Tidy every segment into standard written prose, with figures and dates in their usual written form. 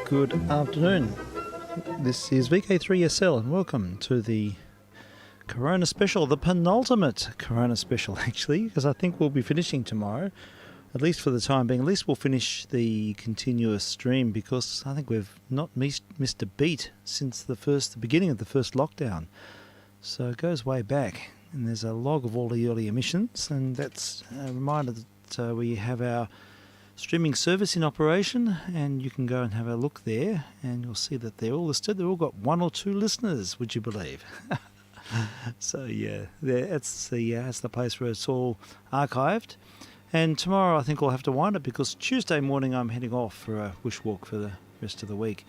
Good afternoon. This is vk3sl and welcome to the Corona special, the penultimate Corona special actually, because I think we'll be finishing tomorrow, at least for the time being. At least we'll finish the continuous stream because I think we've not missed a beat since the beginning of the first lockdown. So it goes way back, and there's a log of all the early emissions, and that's a reminder that we have our streaming service in operation, and you can go and have a look there, and you'll see that they're all listed. They've all got 1 or 2 listeners, would you believe? So yeah, that's the place where it's all archived. And tomorrow I think we'll have to wind it because Tuesday morning I'm heading off for a bush walk for the rest of the week,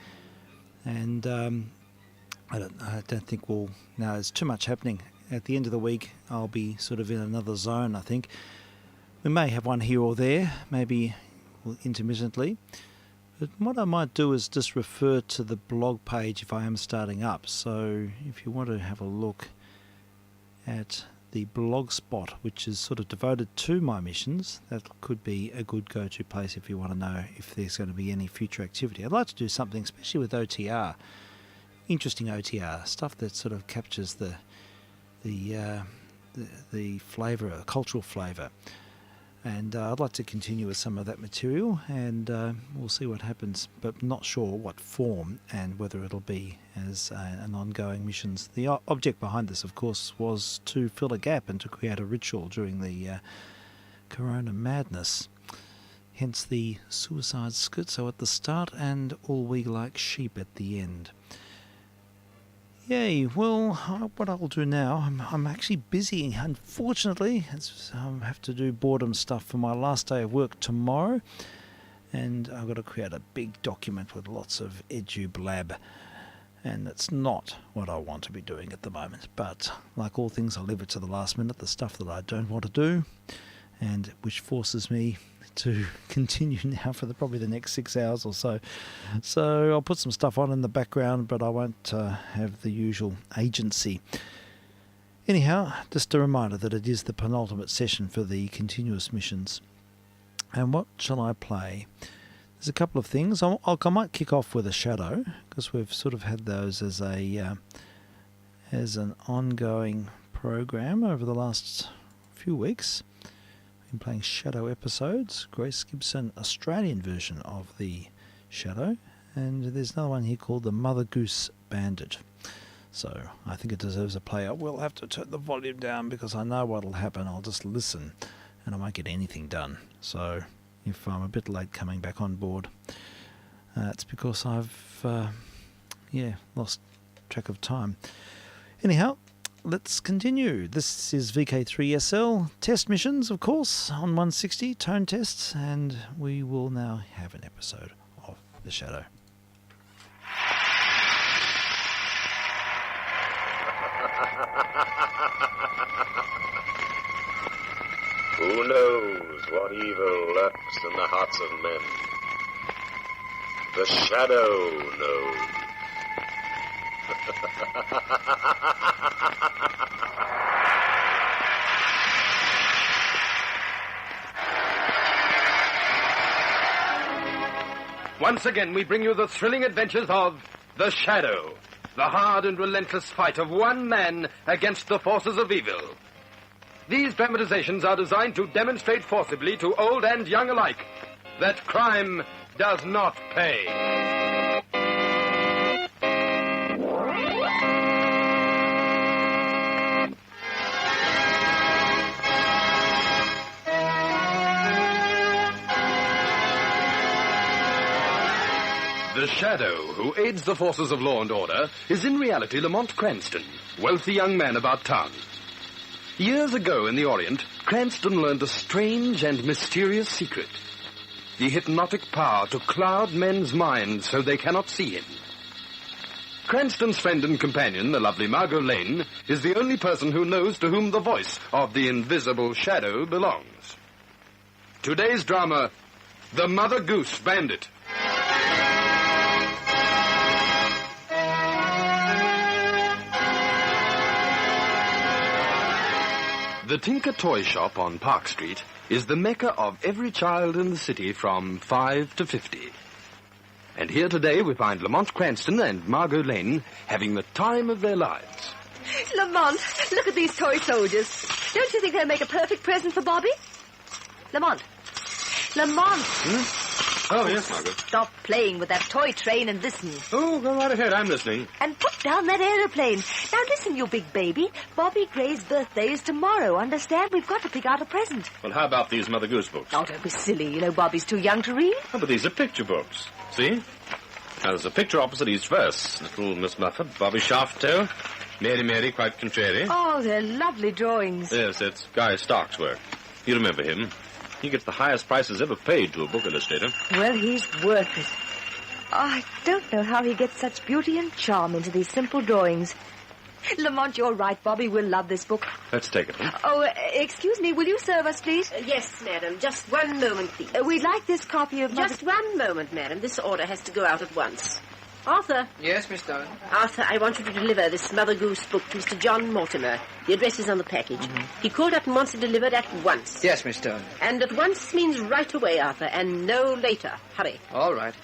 and I don't think we'll. No, there's too much happening. At the end of the week I'll be sort of in another zone. I think we may have one here or there, maybe intermittently, but what I might do is just refer to the blog page if I am starting up. So if you want to have a look at the blog spot, which is sort of devoted to my missions, that could be a good go-to place if you want to know if there's going to be any future activity. I'd like to do something, especially with OTR, interesting OTR stuff that sort of captures the flavour, cultural flavour. And I'd like to continue with some of that material, and we'll see what happens, but not sure what form and whether it'll be as an ongoing missions. The object behind this, of course, was to fill a gap and to create a ritual during the Corona madness. Hence the suicide schizo at the start and all we like sheep at the end. Yay, well, what I'll do now, I'm actually busy, unfortunately. I have to do boredom stuff for my last day of work tomorrow, and I've got to create a big document with lots of edu-blab, and it's not what I want to be doing at the moment. But like all things, I leave it to the last minute, the stuff that I don't want to do, and which forces me to continue now for probably the next 6 hours or so. So I'll put some stuff on in the background, but I won't have the usual agency. Anyhow, just a reminder that it is the penultimate session for the continuous missions. And what shall I play? There's a couple of things. I might kick off with a shadow, because we've sort of had those as an ongoing program over the last few weeks. Playing Shadow episodes, Grace Gibson Australian version of the Shadow, and there's another one here called the Mother Goose Bandit. So I think it deserves a play. I will have to turn the volume down because I know what'll happen. I'll just listen and I won't get anything done. So if I'm a bit late coming back on board, it's because I've lost track of time. Anyhow, let's continue. This is vk3sl test missions, of course, on 160 tone tests, and we will now have an episode of The Shadow. Who knows what evil lurks in the hearts of men? The Shadow knows. Once again, we bring you the thrilling adventures of The Shadow, the hard and relentless fight of one man against the forces of evil. These dramatizations are designed to demonstrate forcibly to old and young alike that crime does not pay. The Shadow, who aids the forces of law and order, is in reality Lamont Cranston, wealthy young man about town. Years ago in the Orient, Cranston learned a strange and mysterious secret. The hypnotic power to cloud men's minds so they cannot see him. Cranston's friend and companion, the lovely Margot Lane, is the only person who knows to whom the voice of the invisible shadow belongs. Today's drama, The Mother Goose Bandit. The Tinker Toy Shop on Park Street is the mecca of every child in the city from 5 to 50. And here today we find Lamont Cranston and Margot Lane having the time of their lives. Lamont, look at these toy soldiers. Don't you think they'll make a perfect present for Bobby? Lamont. Lamont. Oh, yes, Margaret. Stop playing with that toy train and listen. Oh, go right ahead. I'm listening. And put down that aeroplane. Now listen, you big baby. Bobby Gray's birthday is tomorrow. Understand? We've got to pick out a present. Well, how about these Mother Goose books? Oh, don't be silly. You know Bobby's too young to read. Oh, but these are picture books. See? Now, there's a picture opposite each verse. Little Miss Muffet, Bobby Shaftail, Mary, quite contrary. Oh, they're lovely drawings. Yes, it's Guy Stark's work. You remember him. He gets the highest prices ever paid to a book illustrator. Well, he's worth it. Oh, I don't know how he gets such beauty and charm into these simple drawings. Lamont, you're right. Bobby will love this book. Let's take it. Oh, excuse me. Will you serve us, please? Yes, madam. Just one moment, please. We'd like this copy of... Just one moment, madam. This order has to go out at once. Arthur. Yes, Miss Dolan. Arthur, I want you to deliver this Mother Goose book to Mr. John Mortimer. The address is on the package. He called up and wants it delivered at once. Yes, Miss Dolan. And at once means right away, Arthur, and no later. Hurry. All right.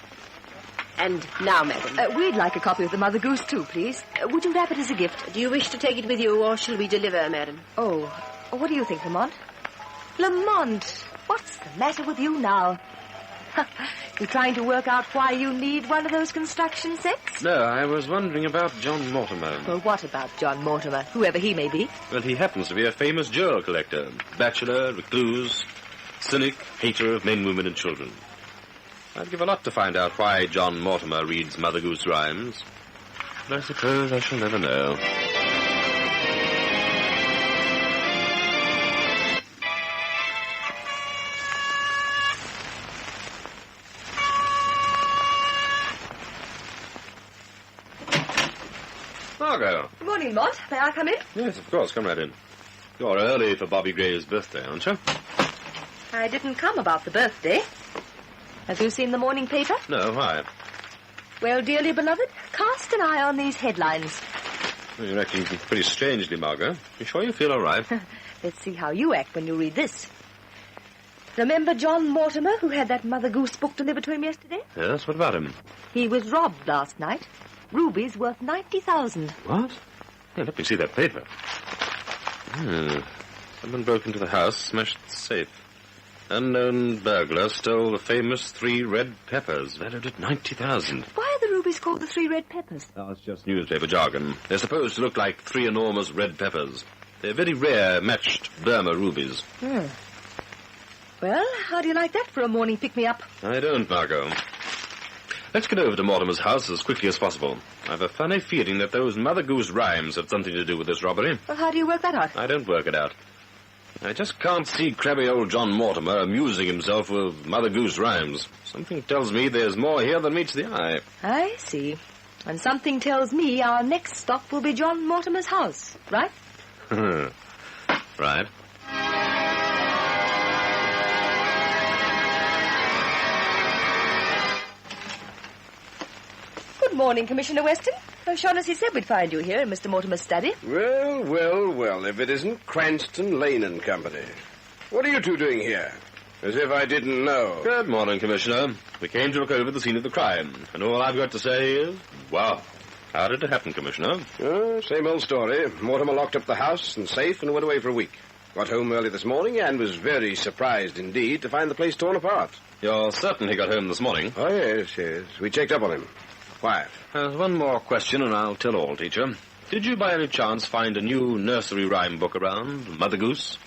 And now, madam. We'd like a copy of the Mother Goose, too, please. Would you wrap it as a gift? Do you wish to take it with you, or shall we deliver, madam? Oh, what do you think, Lamont? Lamont, what's the matter with you now? You trying to work out why you need one of those construction sets? No, I was wondering about John Mortimer. Well, what about John Mortimer, whoever he may be? Well, he happens to be a famous jewel collector. Bachelor, recluse, cynic, hater of men, women, and children. I'd give a lot to find out why John Mortimer reads Mother Goose rhymes. But I suppose I shall never know. Margot. Good morning, Lamont. May I come in? Yes, of course. Come right in. You're early for Bobby Gray's birthday, aren't you? I didn't come about the birthday. Have you seen the morning paper? No, why? Well, dearly beloved, cast an eye on these headlines. Well, you're acting pretty strangely, Margot. You sure you feel all right? Let's see how you act when you read this. Remember John Mortimer, who had that Mother Goose book delivered to him yesterday? Yes, what about him? He was robbed last night. Rubies worth 90,000. What? Here, let me see that paper. Someone broke into the house, smashed the safe. Unknown burglar stole the famous 3 red peppers, valued at 90,000. Why are the rubies called the 3 red peppers? Oh, it's just newspaper jargon. They're supposed to look like 3 enormous red peppers. They're very rare, matched Burma rubies. Well, how do you like that for a morning pick-me-up? I don't, Margot. Let's get over to Mortimer's house as quickly as possible. I've a funny feeling that those Mother Goose rhymes have something to do with this robbery. Well, how do you work that out? I don't work it out. I just can't see crabby old John Mortimer amusing himself with Mother Goose rhymes. Something tells me there's more here than meets the eye. I see. And something tells me our next stop will be John Mortimer's house, right? Right. Good morning, Commissioner Weston. O'Shaughnessy said we'd find you here in Mr. Mortimer's study. Well, if it isn't Cranston, Lane and Company. What are you two doing here? As if I didn't know. Good morning, Commissioner. We came to look over the scene of the crime, and all I've got to say is, wow. How did it happen, Commissioner? Same old story. Mortimer locked up the house and safe and went away for a week. Got home early this morning and was very surprised indeed to find the place torn apart. You're certain he got home this morning? Oh, yes. We checked up on him. Quiet. There's one more question, and I'll tell all, teacher. Did you by any chance find a new nursery rhyme book around, Mother Goose?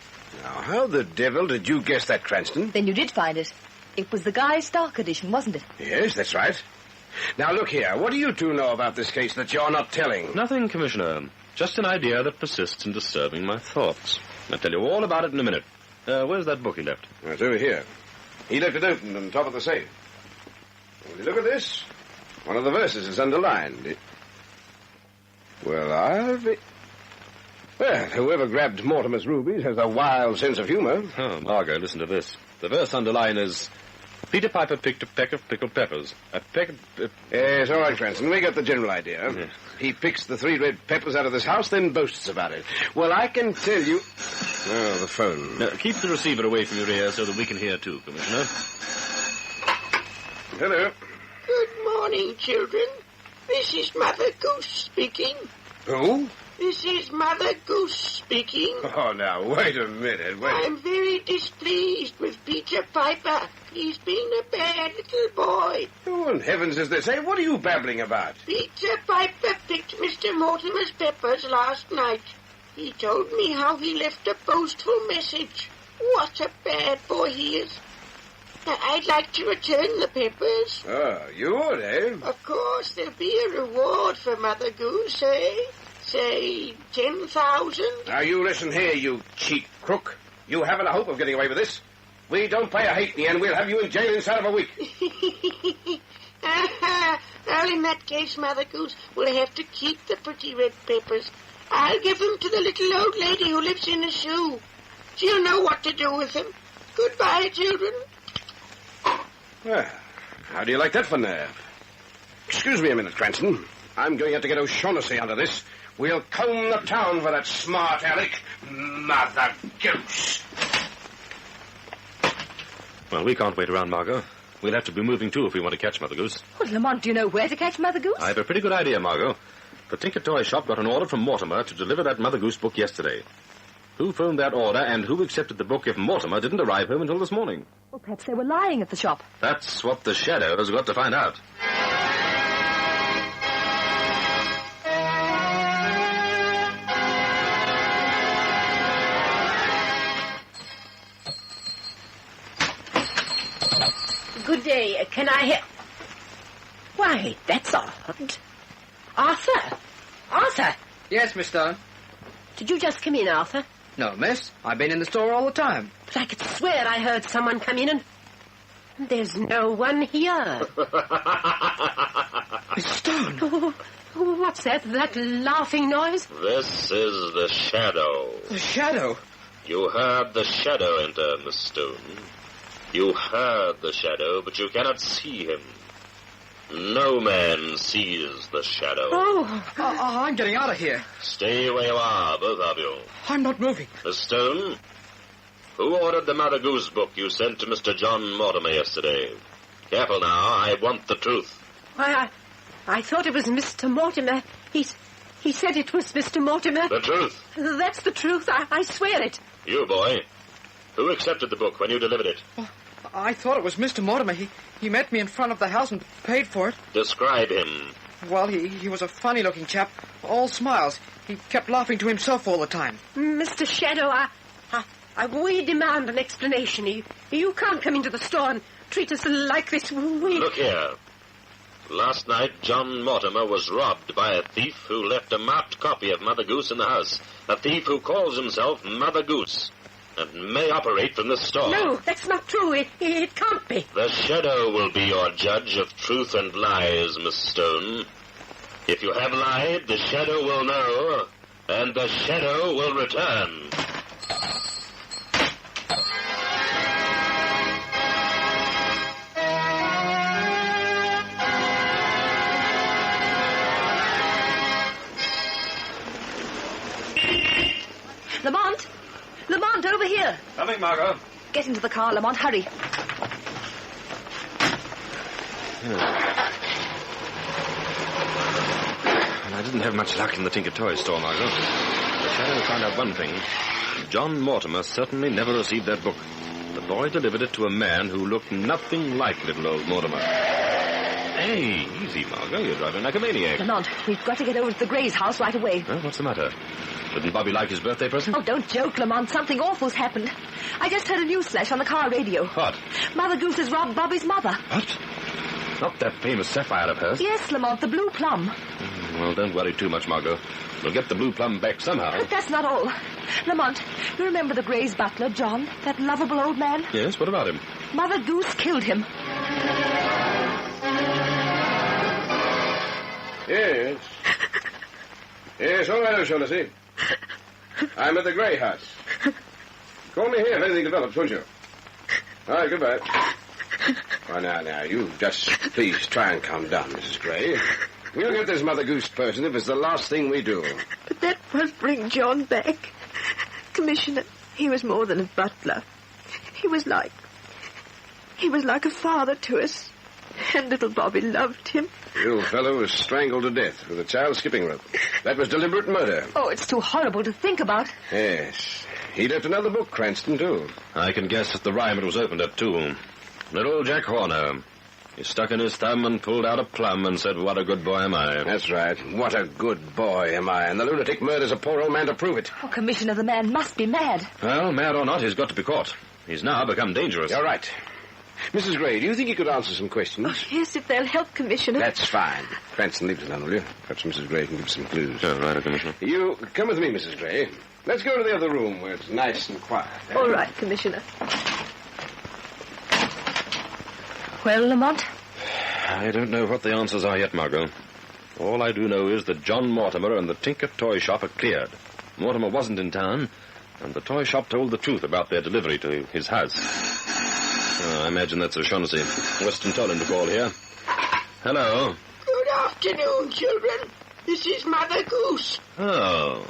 Now, how the devil did you guess that, Cranston? Then you did find it. It was the Guy Stark edition, wasn't it? Yes, that's right. Now, look here. What do you two know about this case that you're not telling? Nothing, Commissioner. Just an idea that persists in disturbing my thoughts. I'll tell you all about it in a minute. Where's that book he left? It's over here. He left it open on top of the safe. Will you look at this? One of the verses is underlined. Well, whoever grabbed Mortimer's rubies has a wild sense of humor. Oh, Margot, listen to this. The verse underlined is, Peter Piper picked a peck of pickled peppers. A peck of... Yes, all right, Cranston. We got the general idea. Yes. He picks the 3 red peppers out of this house, then boasts about it. Well, I can tell you... Oh, the phone. Now, keep the receiver away from your ear so that we can hear too, Commissioner. Hello. Good morning, children. This is Mother Goose speaking. Who? This is Mother Goose speaking. Oh, now, wait a minute. I'm very displeased with Peter Piper. He's been a bad little boy. Who in heavens is this? Hey, what are you babbling about? Peter Piper picked Mr. Mortimer's peppers last night. He told me how he left a boastful message. What a bad boy he is. I'd like to return the peppers. Oh, you would, eh? Of course, there'll be a reward for Mother Goose, eh? Say, 10,000? Now, you listen here, you cheap crook. You haven't a hope of getting away with this. We don't pay a halfpenny, and we'll have you in jail inside of a week. Well, in that case, Mother Goose, we'll have to keep the pretty red peppers. I'll give them to the little old lady who lives in a shoe. She'll know what to do with them. Goodbye, children. Well, how do you like that for nerve? Excuse me a minute, Cranston. I'm going out to get O'Shaughnessy under this. We'll comb the town for that smart aleck, Mother Goose. Well, we can't wait around, Margot. We'll have to be moving, too, if we want to catch Mother Goose. Well, Lamont, do you know where to catch Mother Goose? I have a pretty good idea, Margot. The Tinker Toy Shop got an order from Mortimer to deliver that Mother Goose book yesterday. Who phoned that order and who accepted the book if Mortimer didn't arrive home until this morning? Well, perhaps they were lying at the shop. That's what the Shadow has got to find out. Good day. Can I Why, that's odd. Arthur! Arthur! Yes, Miss Stone. Did you just come in, Arthur? No, miss. I've been in the store all the time. But I could swear I heard someone come in and... There's no one here. Miss Stone. Oh, what's that? That laughing noise? This is the Shadow. The Shadow. You heard the Shadow enter, Miss Stone. You heard the Shadow, but you cannot see him. No man sees the Shadow. Oh, I'm getting out of here. Stay where you are, both of you. I'm not moving. Miss Stone, who ordered the Mother Goose book you sent to Mr. John Mortimer yesterday? Careful now, I want the truth. Why, I thought it was Mr. Mortimer. He said it was Mr. Mortimer. The truth. That's the truth. I swear it. You, boy. Who accepted the book when you delivered it? I thought it was Mr. Mortimer. He met me in front of the house and paid for it. Describe him. Well, he was a funny-looking chap, all smiles. He kept laughing to himself all the time. Mr. Shadow, we demand an explanation. You can't come into the store and treat us like this. Look here. Last night, John Mortimer was robbed by a thief who left a marked copy of Mother Goose in the house. A thief who calls himself Mother Goose and may operate from the store. No, that's not true. It can't be. The Shadow will be your judge of truth and lies, Miss Stone. If you have lied, the Shadow will know, and the Shadow will return. Lamont! Lamont, over here! Coming, Margot. Get into the car, Lamont. Hurry. I didn't have much luck in the Tinker Toy store, Margot. The Shadow found out one thing. John Mortimer certainly never received that book. The boy delivered it to a man who looked nothing like little old Mortimer. Hey, easy, Margot. You're driving like a maniac. Lamont, we've got to get over to the Gray's house right away. Huh? What's the matter? Didn't Bobby like his birthday present? Oh, don't joke, Lamont. Something awful's happened. I just heard a news flash on the car radio. What? Mother Goose has robbed Bobby's mother. What? Not that famous sapphire of hers? Yes, Lamont, the blue plum. Well, don't worry too much, Margot. We'll get the blue plum back somehow. But that's not all. Lamont, you remember the Gray's butler, John? That lovable old man? Yes, what about him? Mother Goose killed him. Yes. Yes, all right, O'Shaughnessy. I'm at the Grey House. Call me here if anything develops, won't you? All right, goodbye. Oh, now, you just please try and calm down, Mrs. Gray. We'll get this Mother Goose person if it's the last thing we do. But that won't bring John back. Commissioner, he was more than a butler. He was like a father to us. And little Bobby loved him. The old fellow was strangled to death with a child skipping rope. That was deliberate murder. Oh, it's too horrible to think about. Yes. He left another book, Cranston, too. I can guess at the rhyme it was opened at, too. Little Jack Horner. He stuck in his thumb and pulled out a plum and said, "What a good boy am I." That's right. What a good boy am I. And the lunatic murders a poor old man to prove it. Oh, Commissioner, the man must be mad. Well, mad or not, he's got to be caught. He's now become dangerous. You're right. Mrs. Gray, do you think you could answer some questions? Oh, yes, if they'll help, Commissioner. That's fine. Cranston, leave it alone, will you? Perhaps Mrs. Gray can give some clues. Oh, right, Commissioner. You come with me, Mrs. Gray. Let's go to the other room where it's nice and quiet. All right, Commissioner. Well, Lamont? I don't know what the answers are yet, Margot. All I do know is that John Mortimer and the Tinker toy shop are cleared. Mortimer wasn't in town, and the toy shop told the truth about their delivery to his house. I imagine that's O'Shaughnessy. Weston told him to call here. Hello. Good afternoon, children. This is Mother Goose. Oh.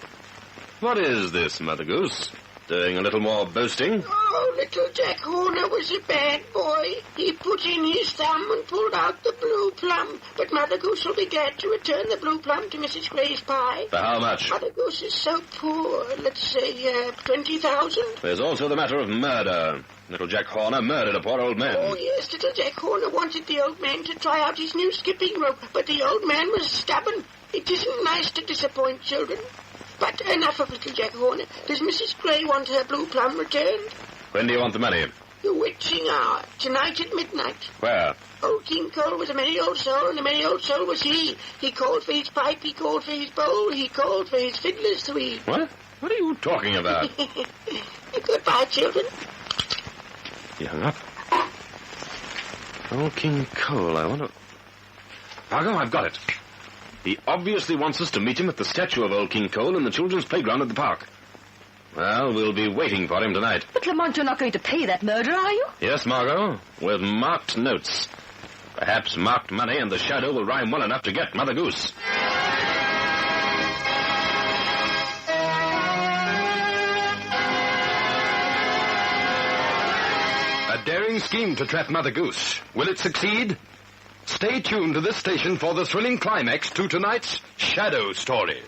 What is this, Mother Goose? Doing a little more boasting? Oh, little Jack Horner was a bad boy. He put in his thumb and pulled out the blue plum. But Mother Goose will be glad to return the blue plum to Mrs. Gray's pie. For how much? Mother Goose is so poor. Let's say, 20,000. There's also the matter of murder. Little Jack Horner murdered a poor old man. Oh, yes, little Jack Horner wanted the old man to try out his new skipping rope, but the old man was stubborn. It isn't nice to disappoint children. But enough of little Jack Horner. Does Mrs. Gray want her blue plum returned? When do you want the money? The witching hour. Tonight at midnight. Where? Old King Cole was a merry old soul, and a merry old soul was he. He called for his pipe, he called for his bowl, he called for his fiddlers three. What? What are you talking about? Goodbye, children. He hung up. Old King Cole, I wonder... Margot, I've got it. He obviously wants us to meet him at the statue of Old King Cole in the children's playground at the park. Well, we'll be waiting for him tonight. But, Lamont, you're not going to pay that murderer, are you? Yes, Margot, with marked notes. Perhaps marked money and the shadow will rhyme well enough to get Mother Goose. A daring scheme to trap Mother Goose. Will it succeed? Stay tuned to this station for the thrilling climax to tonight's Shadow Story.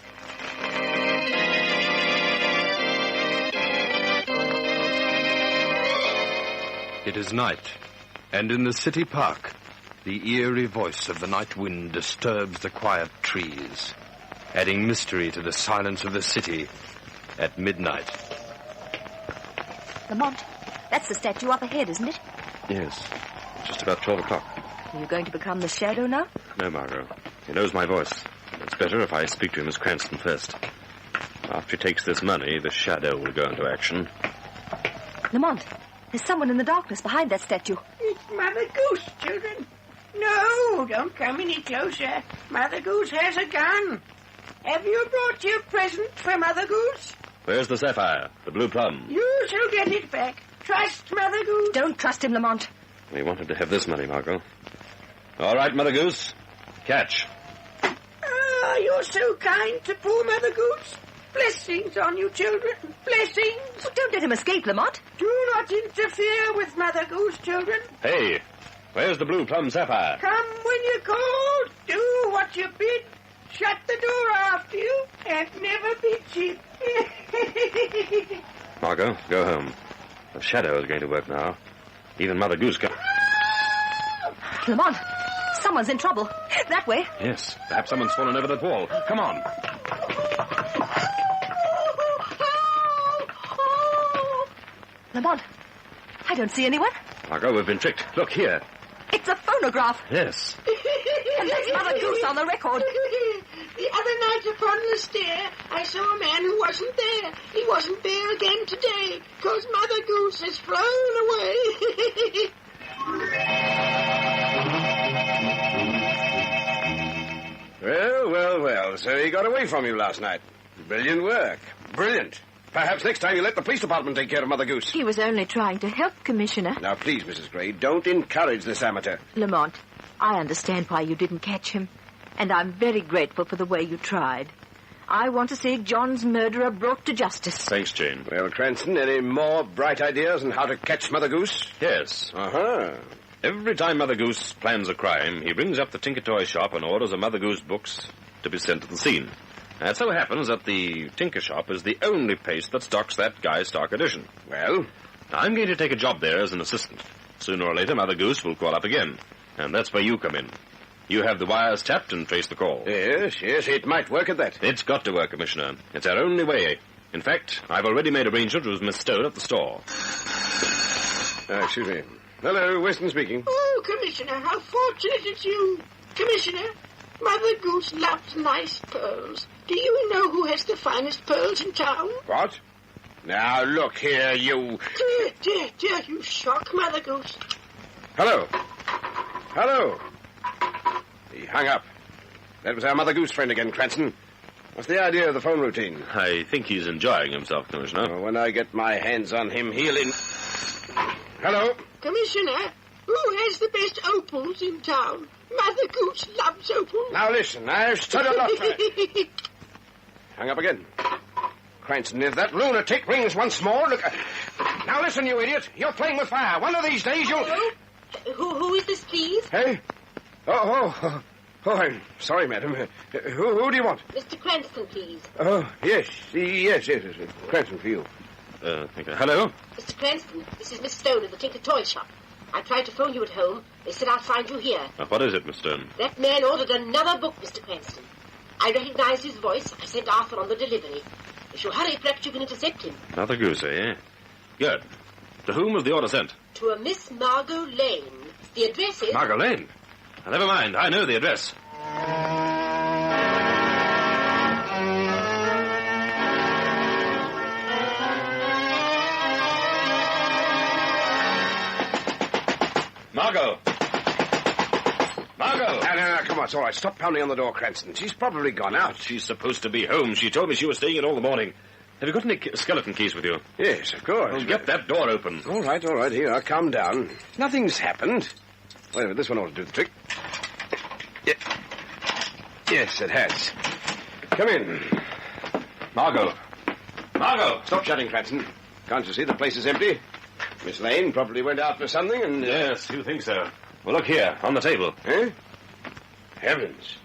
It is night, and in the city park, the eerie voice of the night wind disturbs the quiet trees, adding mystery to the silence of the city at midnight. Lamont, that's the statue up ahead, isn't it? Yes, just about 12 o'clock. Are you going to become the shadow now? No, Margot. He knows my voice. It's better if I speak to him as Cranston first. After he takes this money, the shadow will go into action. Lamont, there's someone in the darkness behind that statue. It's Mother Goose, children. No, don't come any closer. Mother Goose has a gun. Have you brought your present for Mother Goose? Where's the sapphire? The blue plum? You shall get it back. Trust Mother Goose. Don't trust him, Lamont. We wanted to have this money, Margot. All right, Mother Goose. Catch. Ah, you're so kind to poor Mother Goose. Blessings on you, children. Blessings. Oh, don't let him escape, Lamont. Do not interfere with Mother Goose, children. Hey, where's the blue plum sapphire? Come when you're called. Do what you bid. Shut the door after you and never be cheap. Margot, go home. The shadow is going to work now. Even Mother Goose can... Lamont, someone's in trouble. That way. Yes, perhaps someone's fallen over that wall. Come on. Lamont, I don't see anyone. Margot, we've been tricked. Look here. It's a phonograph. Yes. And there's Mother Goose on the record. The other night upon the stair, I saw a man who wasn't there. He wasn't there again today, 'cause Mother Goose has flown away. Well, so he got away from you last night. Brilliant work. Brilliant. Perhaps next time you let the police department take care of Mother Goose. He was only trying to help, Commissioner. Now, please, Mrs. Gray, don't encourage this amateur. Lamont, I understand why you didn't catch him, and I'm very grateful for the way you tried. I want to see John's murderer brought to justice. Thanks, Jane. Well, Cranston, any more bright ideas on how to catch Mother Goose? Yes. Uh-huh. Every time Mother Goose plans a crime, he rings up the Tinker Toy shop and orders a Mother Goose books to be sent to the scene. And it so happens that the Tinker shop is the only place that stocks that Guy Stark edition. Well? I'm going to take a job there as an assistant. Sooner or later, Mother Goose will call up again. And that's where you come in. You have the wires tapped and trace the call. Yes, it might work at that. It's got to work, Commissioner. It's our only way. In fact, I've already made arrangements with Miss Stone at the store. Excuse me. Hello, Weston speaking. Oh, Commissioner, how fortunate it's you. Commissioner, Mother Goose loves nice pearls. Do you know who has the finest pearls in town? What? Now, look here, you... Dear, you shock Mother Goose. Hello. He hung up. That was our Mother Goose friend again, Cranston. What's the idea of the phone routine? I think he's enjoying himself, Commissioner. Well, when I get my hands on him, he'll Hello? Commissioner, who has the best opals in town? Mother Goose loves opals. Now listen, I've stood a lot for it. Hung up again. Cranston, if that lunatic rings once more, look... Now listen, you idiot. You're playing with fire. One of these days you'll... Hello? Who is this, please? Hey? Oh, I'm sorry, madam. Who do you want? Mr. Cranston, please. Oh, yes. Cranston for you. Thank you. Hello? Mr. Cranston, this is Miss Stone of the Tinker Toy Shop. I tried to phone you at home. They said I'd find you here. What is it, Miss Stone? That man ordered another book, Mr. Cranston. I recognized his voice. I sent Arthur on the delivery. If you hurry, perhaps you can intercept him. Mother Goose, eh? Good. To whom was the order sent? To a Miss Margot Lane. The address is... Margot Lane? Never mind. I know the address. Margot! No, come on, it's all right. Stop pounding on the door, Cranston. She's probably gone out. She's supposed to be home. She told me she was staying in all the morning. Have you got any skeleton keys with you? Yes, of course. Well, get that door open. All right. Here, calm down. Nothing's happened. Wait a minute, this one ought to do the trick. Yeah. Yes, it has. Come in. Margot! Stop shouting, Cranston. Can't you see the place is empty? Miss Lane probably went out for something and... Yes, you think so. Well, look here, on the table. Eh? Heavens.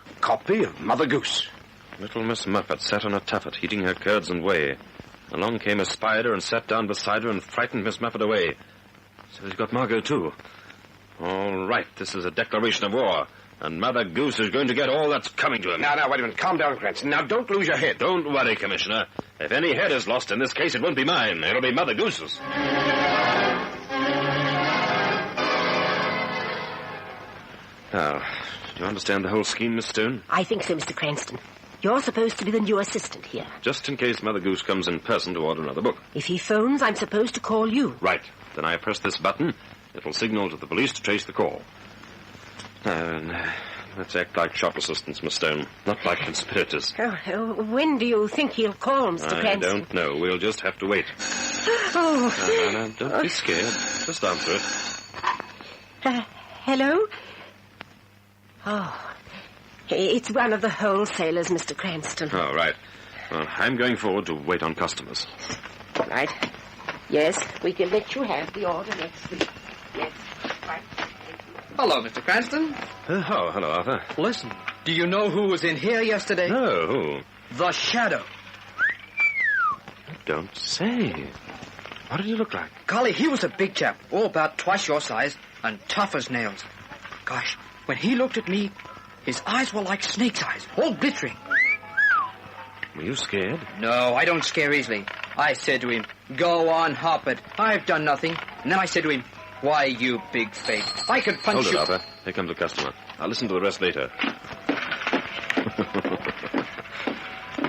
A copy of Mother Goose. Little Miss Muffet sat on a tuffet, eating her curds and whey. Along came a spider and sat down beside her and frightened Miss Muffet away. So he's got Margot, too. All right, this is a declaration of war. And Mother Goose is going to get all that's coming to him. Now, wait a minute. Calm down, Cranston. Now, don't lose your head. Don't worry, Commissioner. If any head is lost in this case, it won't be mine. It'll be Mother Goose's. Now, do you understand the whole scheme, Miss Stone? I think so, Mr. Cranston. You're supposed to be the new assistant here. Just in case Mother Goose comes in person to order another book. If he phones, I'm supposed to call you. Right. Then I press this button. It will signal to the police to trace the call. Now, let's act like shop assistants, Miss Stone, not like conspirators. When do you think he'll call, Mr. Cranston? I don't know. We'll just have to wait. Oh. No, don't be scared. Just answer it. Hello? Oh, it's one of the wholesalers, Mr. Cranston. Oh, right. Well, I'm going forward to wait on customers. Right. Yes, we can let you have the order next week. Yes, right. Hello, Mr. Cranston. Hello, Arthur. Listen, do you know who was in here yesterday? No, who? The Shadow. Don't say. What did he look like? Golly, he was a big chap, all about twice your size, and tough as nails. Gosh, when he looked at me, his eyes were like snake's eyes, all glittering. Were you scared? No, I don't scare easily. I said to him, go on, hop it. I've done nothing. And then I said to him, why, you big fake, I could punch Hold you... Hold it, Arthur. Here comes a customer. I'll listen to the rest later.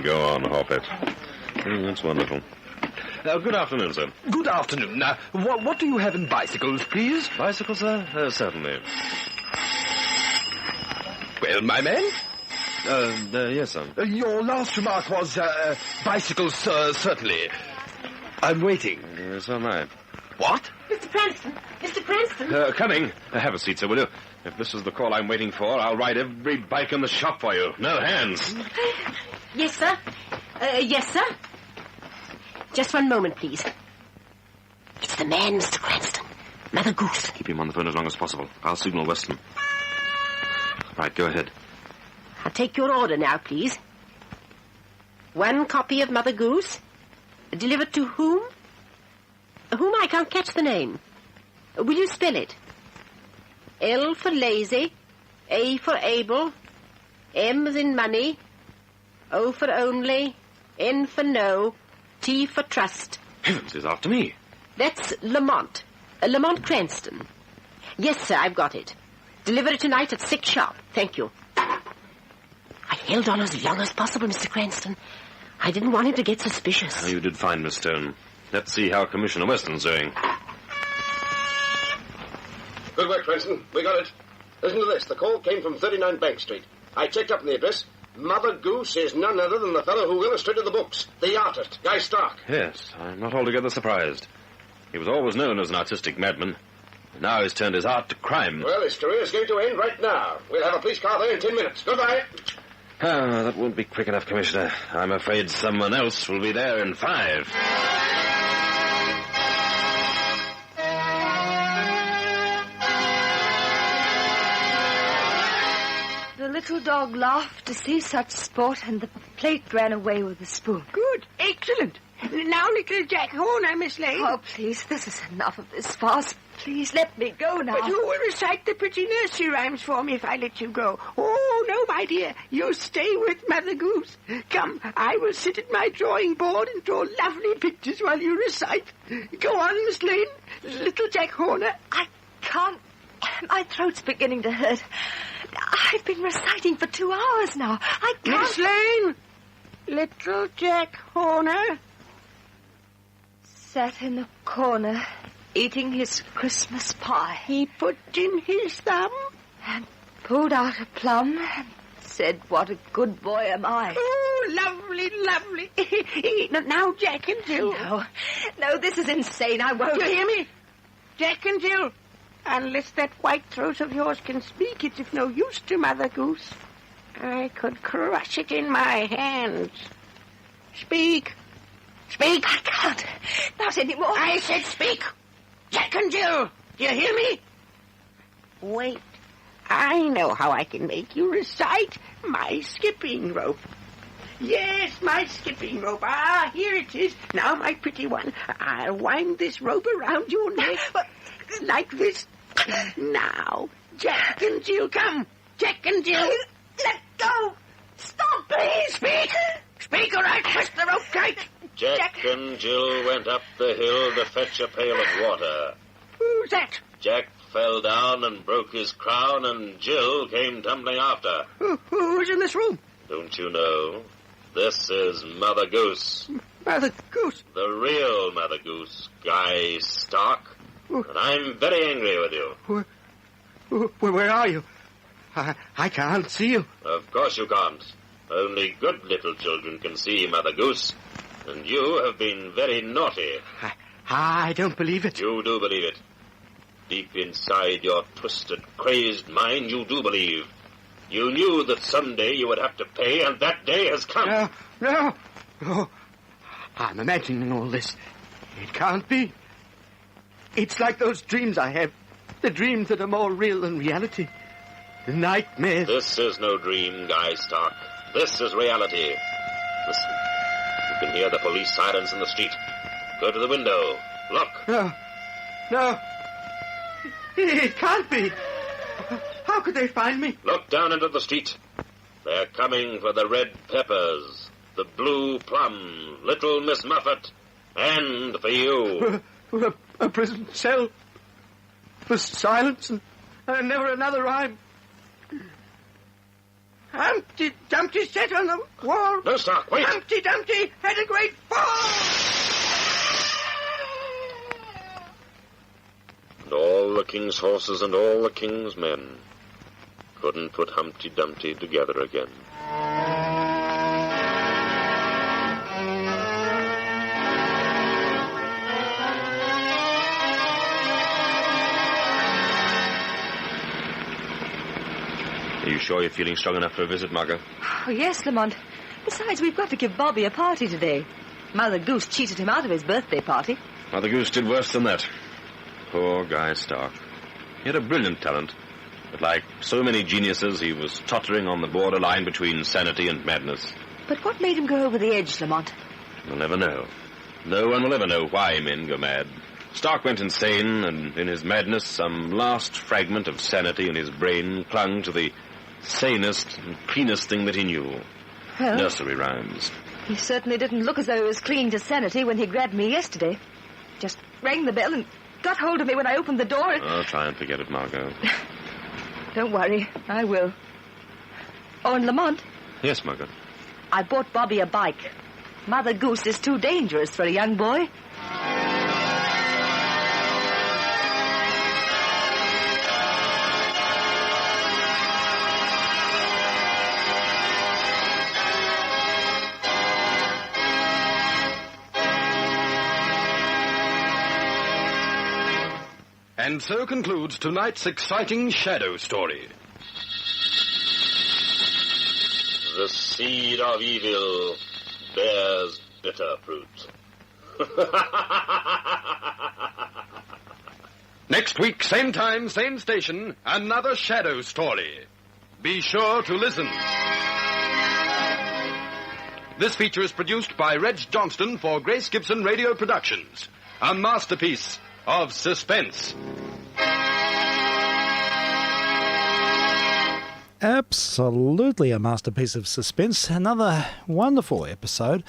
Go on, Hoppet. That's wonderful. Good afternoon, sir. Good afternoon. What do you have in bicycles, please? Bicycle, sir? Certainly. Well, my man? Yes, sir. Your last remark was, bicycles, certainly. I'm waiting. So am I. What? Mr. Cranston! Mr. Cranston! Coming. Have a seat, sir, will you? If this is the call I'm waiting for, I'll ride every bike in the shop for you. No hands. Yes, sir. Yes, sir. Just one moment, please. It's the man, Mr. Cranston. Mother Goose. Keep him on the phone as long as possible. I'll signal Weston. Right, go ahead. I'll take your order now, please. 1 copy of Mother Goose. Delivered to whom? Whom? I can't catch the name. Will you spell it? L for lazy, A for able, M as in money, O for only, N for no, T for trust. Heavens, he's after me. That's Lamont. Lamont Cranston. Yes, sir, I've got it. Deliver it tonight at 6 sharp. Thank you. I held on as long as possible, Mr. Cranston. I didn't want him to get suspicious. Oh, you did fine, Miss Stone. Let's see how Commissioner Weston's doing. Good work, Cranston. We got it. Listen to this. The call came from 39 Bank Street. I checked up on the address. Mother Goose is none other than the fellow who illustrated the books. The artist, Guy Stark. Yes, I'm not altogether surprised. He was always known as an artistic madman. Now he's turned his art to crime. Well, his career is going to end right now. We'll have a police car there in 10 minutes. Goodbye. Ah, that won't be quick enough, Commissioner. I'm afraid someone else will be there in 5. The little dog laughed to see such sport, and the plate ran away with the spoon. Good. Excellent. Now, little Jack Horner, Miss Lane. Oh, please, this is enough of this farce. Please let me go now. But you will recite the pretty nursery rhymes for me if I let you go. Oh, no, my dear. You stay with Mother Goose. Come, I will sit at my drawing board and draw lovely pictures while you recite. Go on, Miss Lane. Little Jack Horner. I can't. My throat's beginning to hurt. I've been reciting for 2 hours now. I can't. Miss Lane. Little Jack Horner sat in the corner eating his Christmas pie. He put in his thumb and pulled out a plum and said, "What a good boy am I." Oh, lovely, lovely. Now, Jack and Jill. No, this is insane. I won't. Do you hear me? Jack and Jill. Unless that white throat of yours can speak, it's of no use to Mother Goose. I could crush it in my hands. Speak. Speak. I can't. Not anymore. I said speak. Jack and Jill. Do you hear me? Wait. I know how I can make you recite my skipping rope. Yes, my skipping rope. Ah, here it is. Now, my pretty one, I'll wind this rope around your neck. Like this. Now, Jack and Jill, come. Jack and Jill. Let go. Stop, please. Speak. Speak, or I twist the rope tight. Jack and Jill went up the hill to fetch a pail of water. Who's that? Jack fell down and broke his crown, and Jill came tumbling after. Who's in this room? Don't you know? This is Mother Goose. Mother Goose? The real Mother Goose, Guy Stark. And I'm very angry with you. Where are you? I can't see you. Of course you can't. Only good little children can see Mother Goose. And you have been very naughty. I don't believe it. You do believe it. Deep inside your twisted, crazed mind, you do believe. You knew that someday you would have to pay, and that day has come. No. Oh, I'm imagining all this. It can't be. It's like those dreams I have. The dreams that are more real than reality. The nightmares. This is no dream, Guy Stark. This is reality. Listen. You can hear the police sirens in the street. Go to the window. Look. No. It can't be. How could they find me? Look down into the street. They're coming for the red peppers, the blue plum, little Miss Muffet, and for you. A prison cell. For silence and never another rhyme. Humpty Dumpty sat on the wall. No, Stark, wait. Humpty Dumpty had a great fall. And all the king's horses and all the king's men couldn't put Humpty Dumpty together again. Are you sure you're feeling strong enough for a visit, Margot? Oh, yes, Lamont. Besides, we've got to give Bobby a party today. Mother Goose cheated him out of his birthday party. Mother Goose did worse than that. Poor Guy Stark. He had a brilliant talent, but like so many geniuses, he was tottering on the borderline between sanity and madness. But what made him go over the edge, Lamont? We'll never know. No one will ever know why men go mad. Stark went insane, and in his madness, some last fragment of sanity in his brain clung to the sanest and cleanest thing that he knew. Well, Nursery rhymes. he certainly didn't look as though he was clinging to sanity when he grabbed me yesterday. Just rang the bell and got hold of me when I opened the door. Oh, try and forget it, Margot. Don't worry, I will. Oh, and Lamont, Yes, Margot. I bought Bobby a bike. Mother Goose is too dangerous for a young boy. And so concludes tonight's exciting shadow story. The seed of evil bears bitter fruit. Next week, same time, same station, another shadow story. Be sure to listen. This feature is produced by Reg Johnston for Grace Gibson Radio Productions. A masterpiece of suspense. Absolutely a masterpiece of suspense. Another wonderful episode.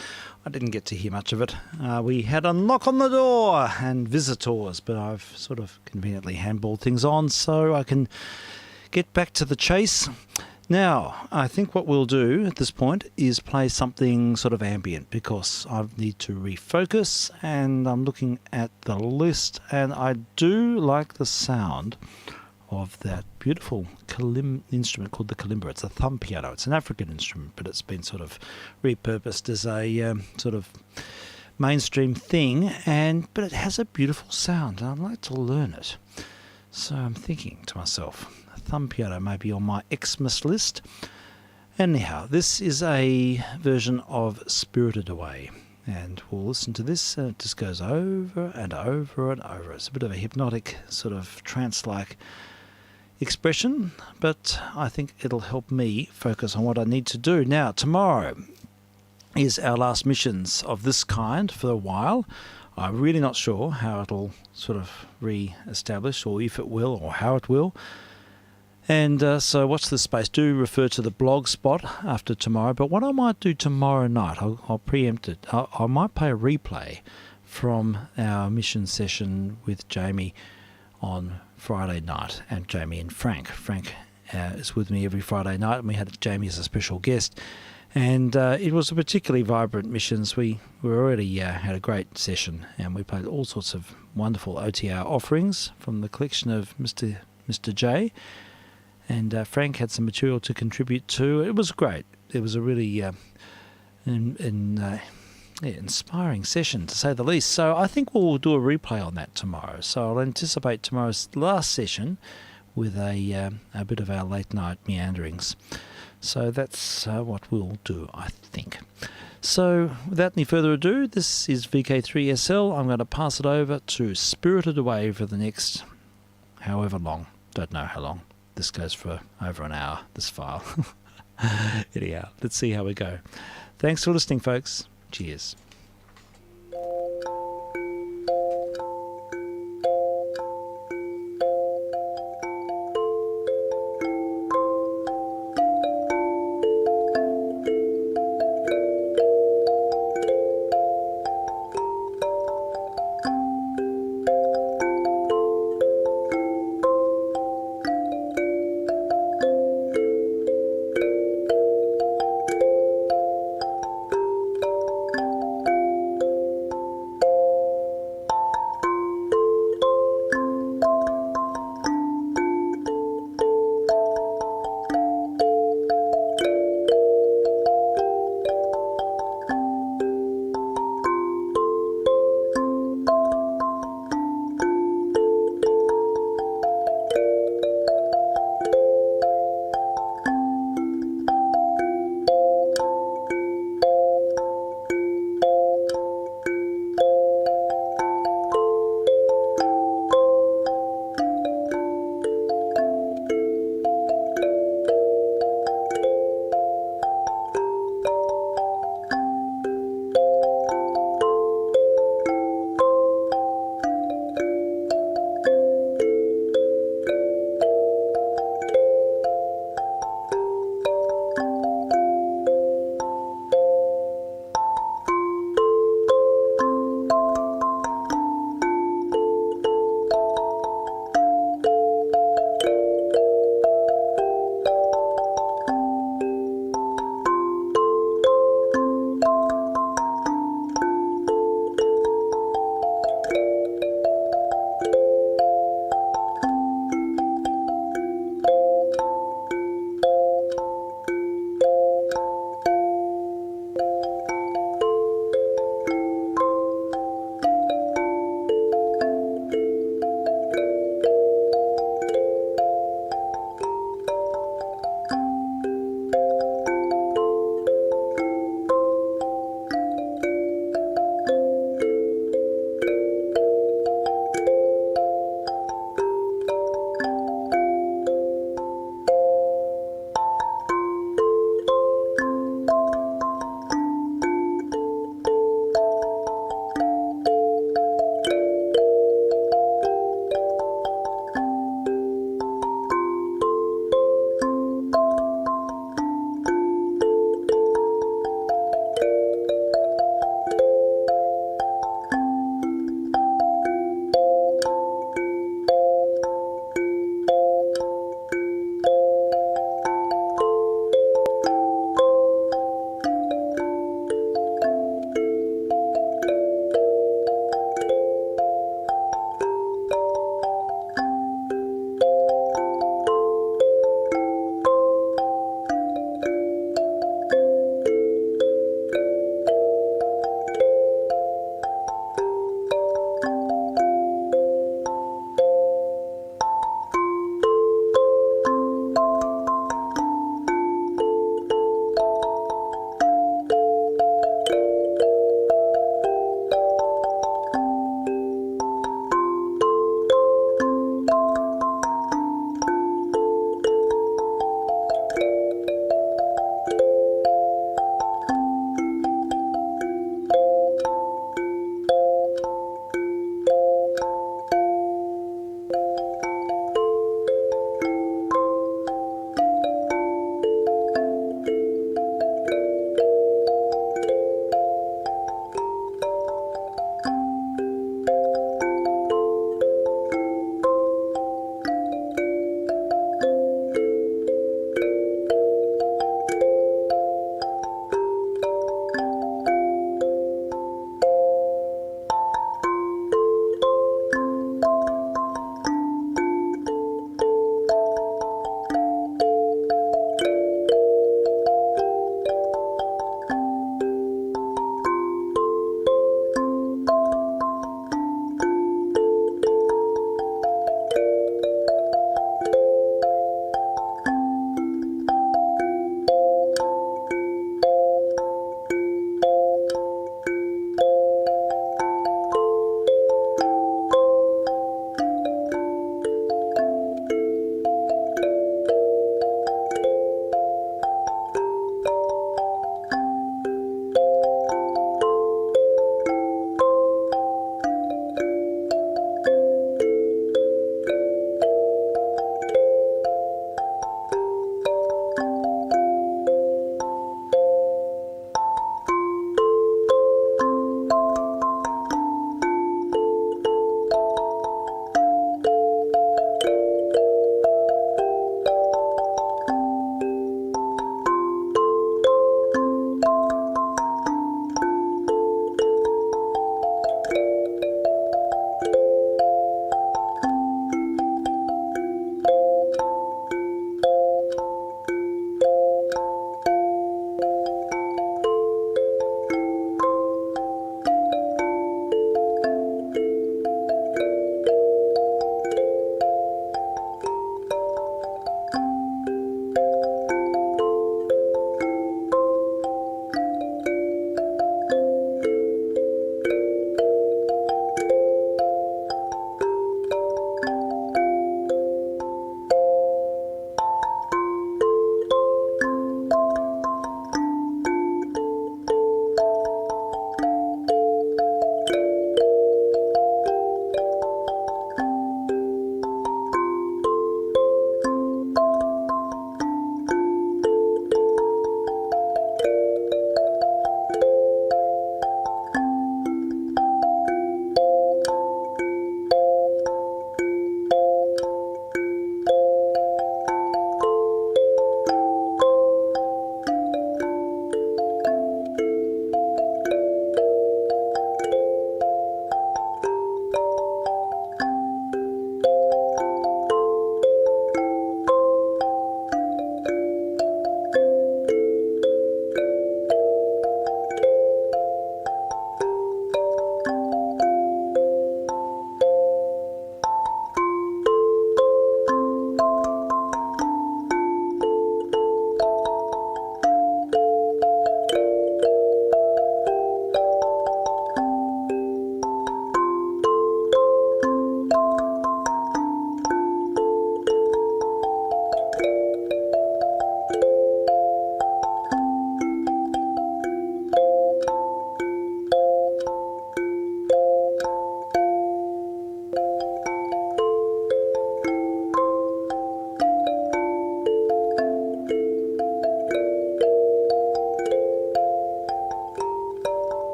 I didn't get to hear much of it. We had a knock on the door and visitors, but I've sort of conveniently handballed things on so I can get back to the chase. Now, I think what we'll do at this point is play something sort of ambient because I need to refocus and I'm looking at the list and I do like the sound of that beautiful instrument called the kalimba. It's a thumb piano. It's an African instrument, but it's been sort of repurposed as a sort of mainstream thing, but it has a beautiful sound and I'd like to learn it. So I'm thinking to myself, a thumb piano may be on my Xmas list. Anyhow, this is a version of Spirited Away, and we'll listen to this, and it just goes over and over and over. It's a bit of a hypnotic, sort of trance-like expression, but I think it'll help me focus on what I need to do. Now, tomorrow is our last missions of this kind for a while. I'm really not sure how it'll sort of re-establish, or if it will, or how it will. And so watch this space. Do refer to the blog spot after tomorrow. But what I might do tomorrow night, I'll preempt it. I might play a replay from our mission session with Jamie on Friday night, and Jamie and Frank. Frank is with me every Friday night, and we had Jamie as a special guest. And it was a particularly vibrant missions. We already had a great session, and we played all sorts of wonderful OTR offerings from the collection of Mr. J. And Frank had some material to contribute to. It was great. It was a really inspiring session, to say the least. So I think we'll do a replay on that tomorrow. So I'll anticipate tomorrow's last session with a bit of our late night meanderings. So that's what we'll do, I think. So without any further ado, this is vk3sl. I'm going to pass it over to Spirited Away for the next however long. Don't know how long. This goes for over an hour, this file. Anyhow, let's see how we go. Thanks for listening, folks. Cheers.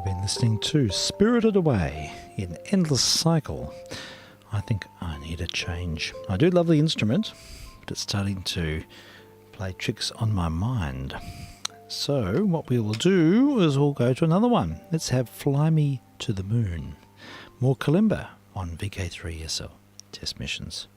been listening to Spirited Away in Endless Cycle. I think I need a change. I do love the instrument, but it's starting to play tricks on my mind. So what we will do is we'll go to another one. Let's have Fly Me to the Moon. More kalimba on VK3SL Test Missions.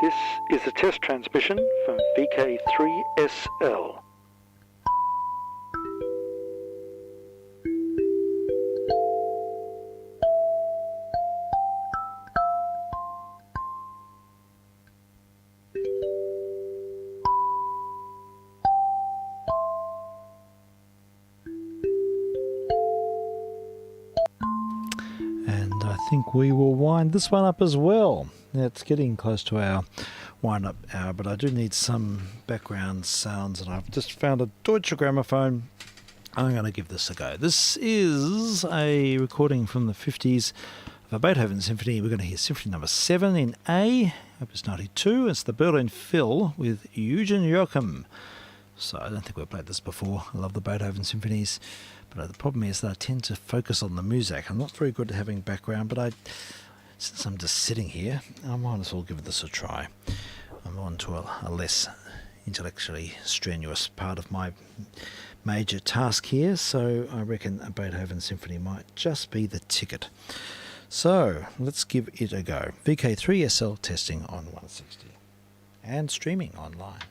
This is a test transmission from vk3sl. And I think we will wind this one up as well. It's getting close to our wind-up hour, but I do need some background sounds, and I've just found a Deutsche gramophone. I'm going to give this a go. This is a recording from the 50s of a Beethoven symphony. We're going to hear Symphony Number 7 in A, Opus 92. It's the Berlin Phil with Eugen Joachim. So I don't think we've played this before. I love the Beethoven symphonies. But the problem is that I tend to focus on the music. I'm not very good at having background, but since I'm just sitting here, I might as well give this a try. I'm on to a less intellectually strenuous part of my major task here, so I reckon a Beethoven symphony might just be the ticket. So let's give it a go. VK3SL testing on 160 and streaming online.